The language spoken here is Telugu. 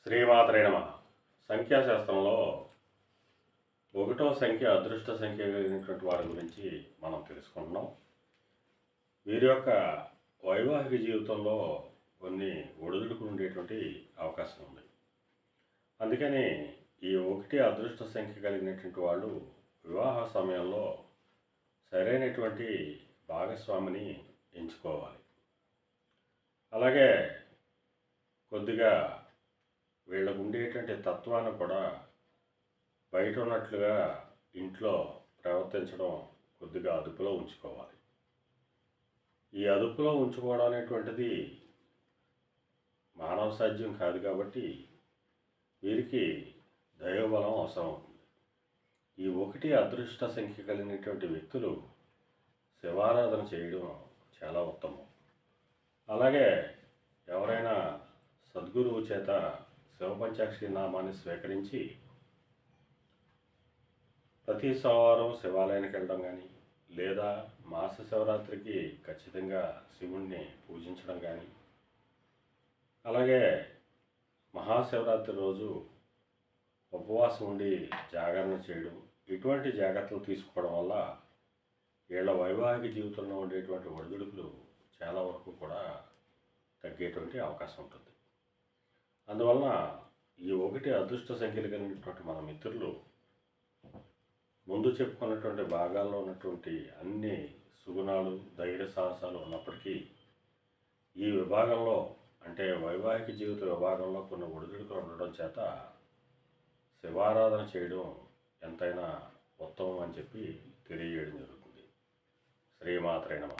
శ్రీమాత్రే నమః. సంఖ్యాశాస్త్రంలో ఒకటో సంఖ్య అదృష్ట సంఖ్య కలిగినటువంటి వారి గురించి మనం తెలుసుకుంటున్నాం. వీరి యొక్క వైవాహిక జీవితంలో కొన్ని ఒడిదుడుకులు ఉండేటువంటి అవకాశం ఉంది. అందుకని ఈ ఒకటి అదృష్ట సంఖ్య కలిగినటువంటి వాళ్ళు వివాహ సమయంలో సరైనటువంటి భాగస్వామిని ఎంచుకోవాలి. అలాగే కొద్దిగా వీళ్ళకు ఉండేటువంటి తత్వాన్ని కూడా బయట ఉన్నట్లుగా ఇంట్లో ప్రవర్తించడం కొద్దిగా అదుపులో ఉంచుకోవాలి. ఈ అదుపులో ఉంచుకోవడం అనేటువంటిది మానవ సాధ్యం కాదు కాబట్టి వీరికి దైవబలం అవసరం అవుతుంది. ఈ ఒకటి అదృష్ట సంఖ్య కలిగినటువంటి వ్యక్తులు శివారాధన చేయడం చాలా ఉత్తమం. అలాగే ఎవరైనా సద్గురువు చేత శివపంచాక్షరి నామాన్ని స్వీకరించి ప్రతి సోమవారం శివాలయానికి వెళ్ళడం కానీ, లేదా మాస శివరాత్రికి ఖచ్చితంగా శివుణ్ణి పూజించడం కానీ, అలాగే మహాశివరాత్రి రోజు ఉపవాసం ఉండి జాగరణ చేయడం, ఇటువంటి జాగ్రత్తలు తీసుకోవడం వల్ల వీళ్ళ వైవాహిక జీవితంలో ఉండేటువంటి ఒడిదుడుకులు చాలా వరకు కూడా తగ్గేటువంటి అవకాశం ఉంటుంది. అందువలన ఈ ఒకటి అదృష్ట సంఖ్యలు కలిగినటువంటి మన మిత్రులు ముందు చెప్పుకున్నటువంటి భాగాల్లో ఉన్నటువంటి అన్ని సుగుణాలు, ధైర్య సాహసాలు ఉన్నప్పటికీ ఈ విభాగంలో అంటే వైవాహిక జీవిత విభాగంలో కొన్ని ఒడిదుడుకులు ఉండడం చేత శివారాధన చేయడం ఎంతైనా ఉత్తమం అని చెప్పి తెలియజేయడం జరుగుతుంది. శ్రీమాత్రే నమః.